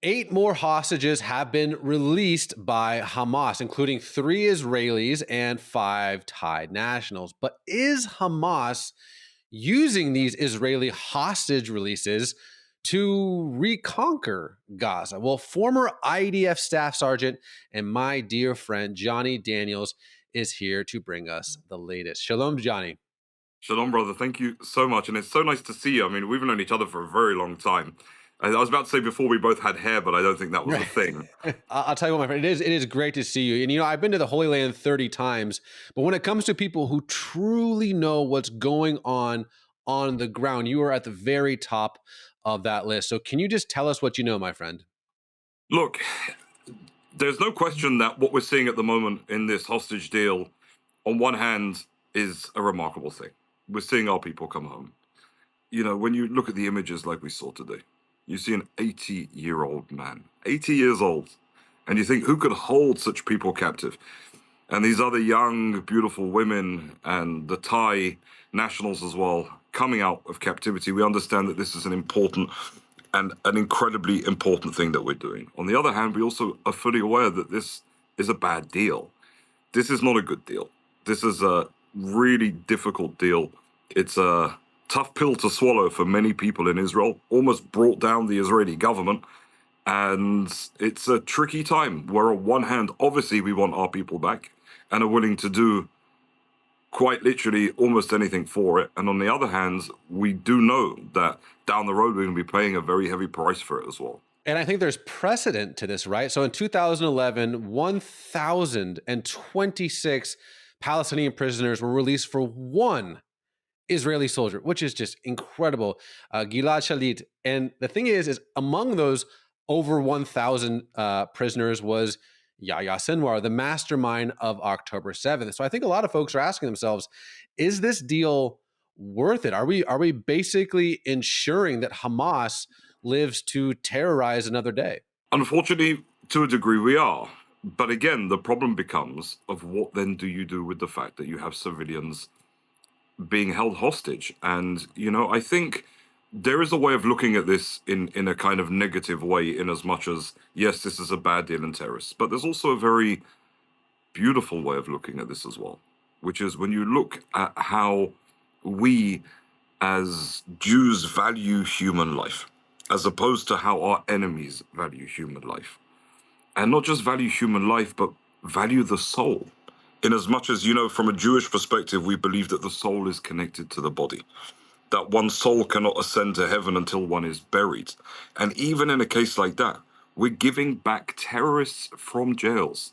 8 more hostages have been released by Hamas, including 3 Israelis and 5 Thai nationals. But is Hamas using these Israeli hostage releases to reconquer Gaza? Well, former IDF staff sergeant and my dear friend Jonny Daniels is here to bring us the latest. Shalom, Jonny. Shalom, brother. Thank you so much. And it's so nice to see you. I mean, we've known each other for a very long time. I was about to say before we both had hair, but I don't think that was a Right. thing. I'll tell you what, my friend, it is great to see you. And I've been to the Holy Land 30 times, but when it comes to people who truly know what's going on the ground, you are at the very top of that list. So can you just tell us what you know, my friend? Look, there's no question that what we're seeing at the moment in this hostage deal, on one hand, is a remarkable thing. We're seeing our people come home. When you look at the images like we saw today, you see an 80-year-old man, 80 years old, and you think, who could hold such people captive? And these other young, beautiful women and the Thai nationals as well, coming out of captivity. We understand that this is an important and an incredibly important thing that we're doing. On the other hand, we also are fully aware that this is a bad deal. This is not a good deal. This is a really difficult deal. It's a tough pill to swallow for many people in Israel, almost brought down the Israeli government. And it's a tricky time where, on one hand, obviously we want our people back and are willing to do quite literally almost anything for it. And on the other hand, we do know that down the road, we're going to be paying a very heavy price for it as well. And I think there's precedent to this, right? So in 2011, 1,026 Palestinian prisoners were released for one Israeli soldier, which is just incredible. Gilad Shalit. And the thing is among those over 1,000 prisoners was Yahya Sinwar, the mastermind of October 7th. So I think a lot of folks are asking themselves, is this deal worth it? Are we basically ensuring that Hamas lives to terrorize another day? Unfortunately, to a degree, we are. But again, the problem becomes of what then do you do with the fact that you have civilians being held hostage? And, I think there is a way of looking at this in a kind of negative way, in as much as, yes, this is a bad deal in terrorists. But there's also a very beautiful way of looking at this as well, which is when you look at how we as Jews value human life, as opposed to how our enemies value human life. And not just value human life, but value the soul. In as much as, from a Jewish perspective, we believe that the soul is connected to the body, that one soul cannot ascend to heaven until one is buried. And even in a case like that, we're giving back terrorists from jails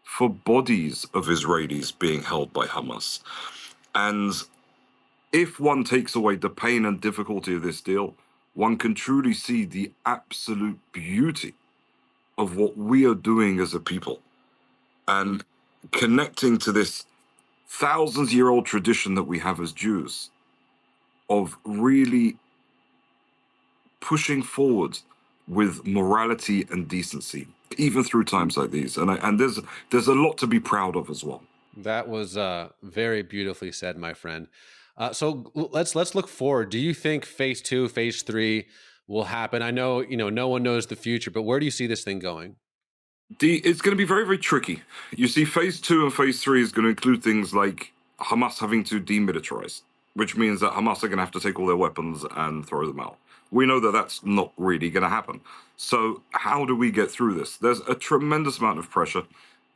for bodies of Israelis being held by Hamas. And if one takes away the pain and difficulty of this deal, one can truly see the absolute beauty of what we are doing as a people, and connecting to this thousands-year-old tradition that we have as Jews of really pushing forward with morality and decency, even through times like these. And there's a lot to be proud of as well. That was very beautifully said, my friend. So let's look forward. Do you think phase two, phase three will happen? I know no one knows the future, but where do you see this thing going? It's going to be very, very tricky. You see, phase two and phase three is going to include things like Hamas having to demilitarize, which means that Hamas are going to have to take all their weapons and throw them out. We know that that's not really going to happen. So how do we get through this? There's a tremendous amount of pressure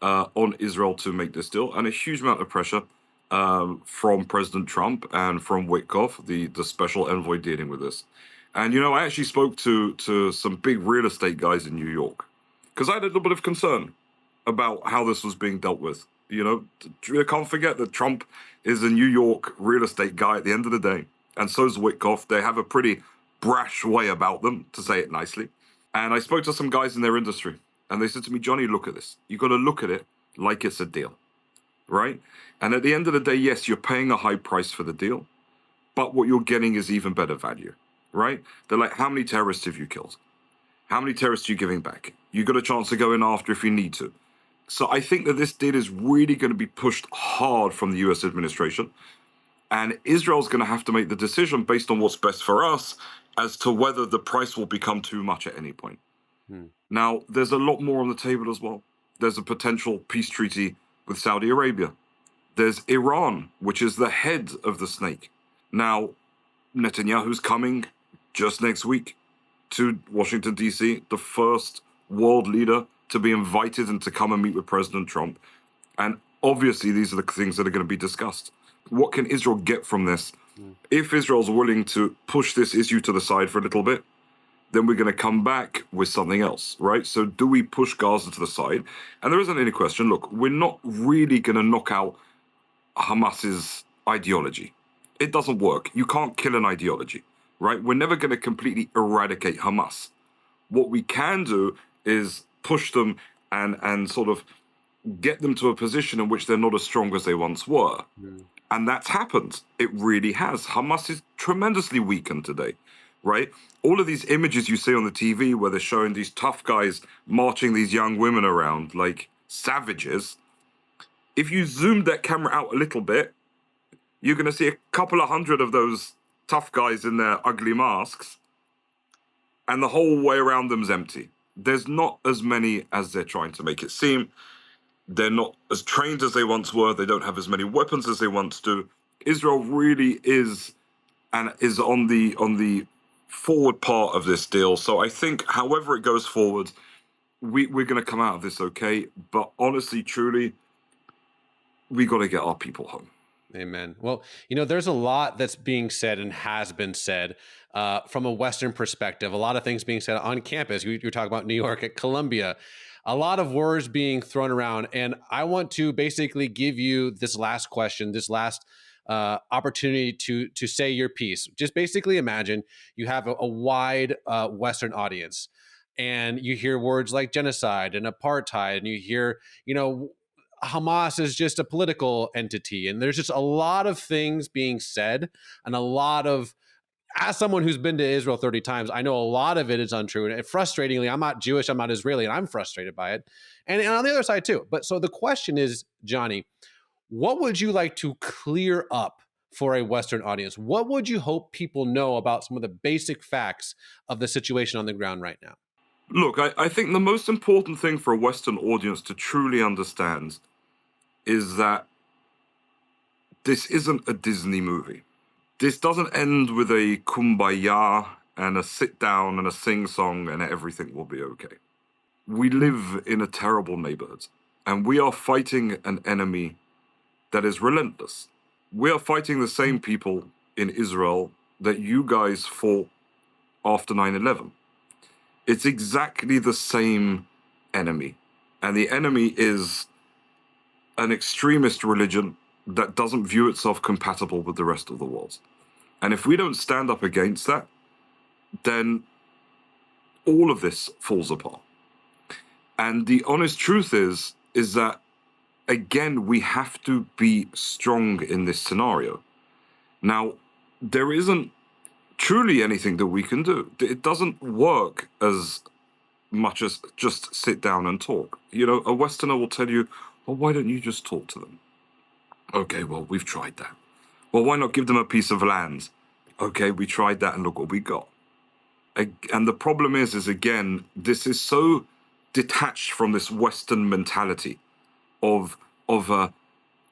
on Israel to make this deal, and a huge amount of pressure from President Trump and from Witkoff, the special envoy dealing with this. And, I actually spoke to some big real estate guys in New York, because I had a little bit of concern about how this was being dealt with. You can't forget that Trump is a New York real estate guy at the end of the day, and so is Witkoff. They have a pretty brash way about them, to say it nicely. And I spoke to some guys in their industry, and they said to me, Jonny, look at this. You've got to look at it like it's a deal, right? And at the end of the day, yes, you're paying a high price for the deal, but what you're getting is even better value, right? They're like, how many terrorists have you killed? How many terrorists are you giving back? You got a chance to go in after if you need to. So I think that this deal is really going to be pushed hard from the US administration. And Israel's going to have to make the decision based on what's best for us as to whether the price will become too much at any point. Hmm. Now, there's a lot more on the table as well. There's a potential peace treaty with Saudi Arabia. There's Iran, which is the head of the snake. Now, Netanyahu's coming just next week to Washington, D.C., the first world leader to be invited and to come and meet with President Trump. And obviously, these are the things that are going to be discussed. What can Israel get from this? If Israel's willing to push this issue to the side for a little bit, then we're going to come back with something else, right? So do we push Gaza to the side? And there isn't any question. Look, we're not really going to knock out Hamas's ideology. It doesn't work. You can't kill an ideology, right? We're never going to completely eradicate Hamas. What we can do is push them and sort of get them to a position in which they're not as strong as they once were. And that's happened. It really has. Hamas is tremendously weakened today, right? All of these images you see on the TV where they're showing these tough guys marching these young women around like savages. If you zoom that camera out a little bit, you're going to see a couple of hundred of those tough guys in their ugly masks, and the whole way around them's empty. There's not as many as they're trying to make it seem. They're not as trained as they once were. They don't have as many weapons as they once do. Israel really is and is on the forward part of this deal. So I think however it goes forward, we're going to come out of this okay. But honestly, truly, we got to get our people home. Amen. Well, there's a lot that's being said and has been said from a Western perspective. A lot of things being said on campus. You're talking about New York, at Columbia. A lot of words being thrown around. And I want to basically give you this last question, this last opportunity to say your piece. Just basically imagine you have a wide Western audience, and you hear words like genocide and apartheid, and you hear, Hamas is just a political entity. And there's just a lot of things being said, and a lot of, as someone who's been to Israel 30 times, I know a lot of it is untrue. And frustratingly, I'm not Jewish, I'm not Israeli, and I'm frustrated by it. And on the other side too. But so the question is, Jonny, what would you like to clear up for a Western audience? What would you hope people know about some of the basic facts of the situation on the ground right now? Look, I think the most important thing for a Western audience to truly understand is that this isn't a Disney movie. This doesn't end with a kumbaya and a sit down and a sing song and everything will be okay. We live in a terrible neighborhood, and we are fighting an enemy that is relentless. We are fighting the same people in Israel that you guys fought after 9/11. It's exactly the same enemy. And the enemy is an extremist religion that doesn't view itself compatible with the rest of the world. And if we don't stand up against that, then all of this falls apart. And the honest truth is that, again, we have to be strong in this scenario. Now, there isn't truly anything that we can do. It doesn't work as much as just sit down and talk. A Westerner will tell you, well, why don't you just talk to them? Okay, well, we've tried that. Well, why not give them a piece of land? Okay, we tried that and look what we got. And the problem is again, this is so detached from this Western mentality of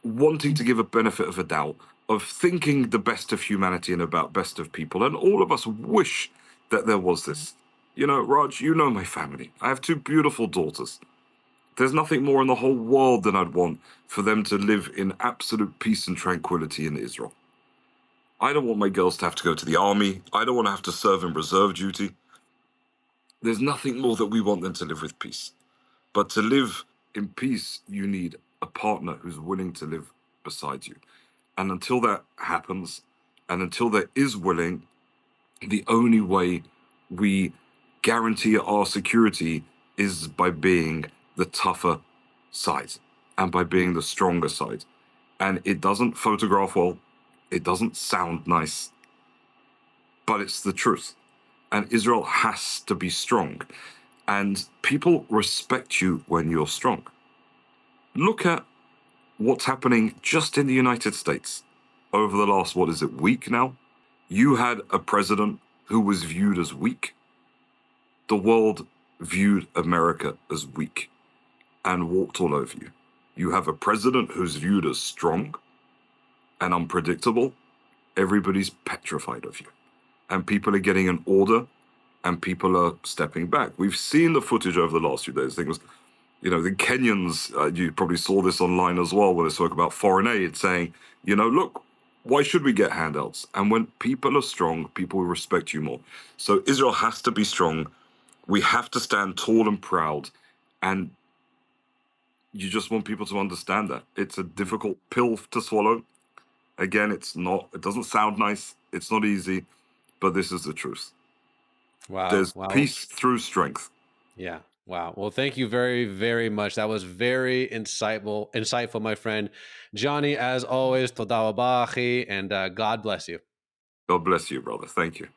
wanting to give a benefit of a doubt, of thinking the best of humanity and about best of people. And all of us wish that there was this. Raj, you know my family. I have two beautiful daughters. There's nothing more in the whole world than I'd want for them to live in absolute peace and tranquility in Israel. I don't want my girls to have to go to the army. I don't want to have to serve in reserve duty. There's nothing more that we want than to live with peace. But to live in peace, you need a partner who's willing to live beside you. And until that happens, and until there is willing, the only way we guarantee our security is by being the tougher side and by being the stronger side. And it doesn't photograph well, it doesn't sound nice, but it's the truth. And Israel has to be strong. And people respect you when you're strong. Look at what's happening just in the United States over the last, week now? You had a president who was viewed as weak. The world viewed America as weak and walked all over you. You have a president who's viewed as strong and unpredictable. Everybody's petrified of you. And people are getting an order and people are stepping back. We've seen the footage over the last few days. Things, the Kenyans, you probably saw this online as well when they spoke about foreign aid, saying, look, why should we get handouts? And when people are strong, people will respect you more. So Israel has to be strong. We have to stand tall and proud. And you just want people to understand that. It's a difficult pill to swallow. Again, it doesn't sound nice. It's not easy, but this is the truth. Wow. There's Wow. peace through strength. Yeah. Wow. Well, thank you very, very much. That was very insightful, my friend. Jonny, as always, toda rabah, and God bless you. God bless you, brother. Thank you.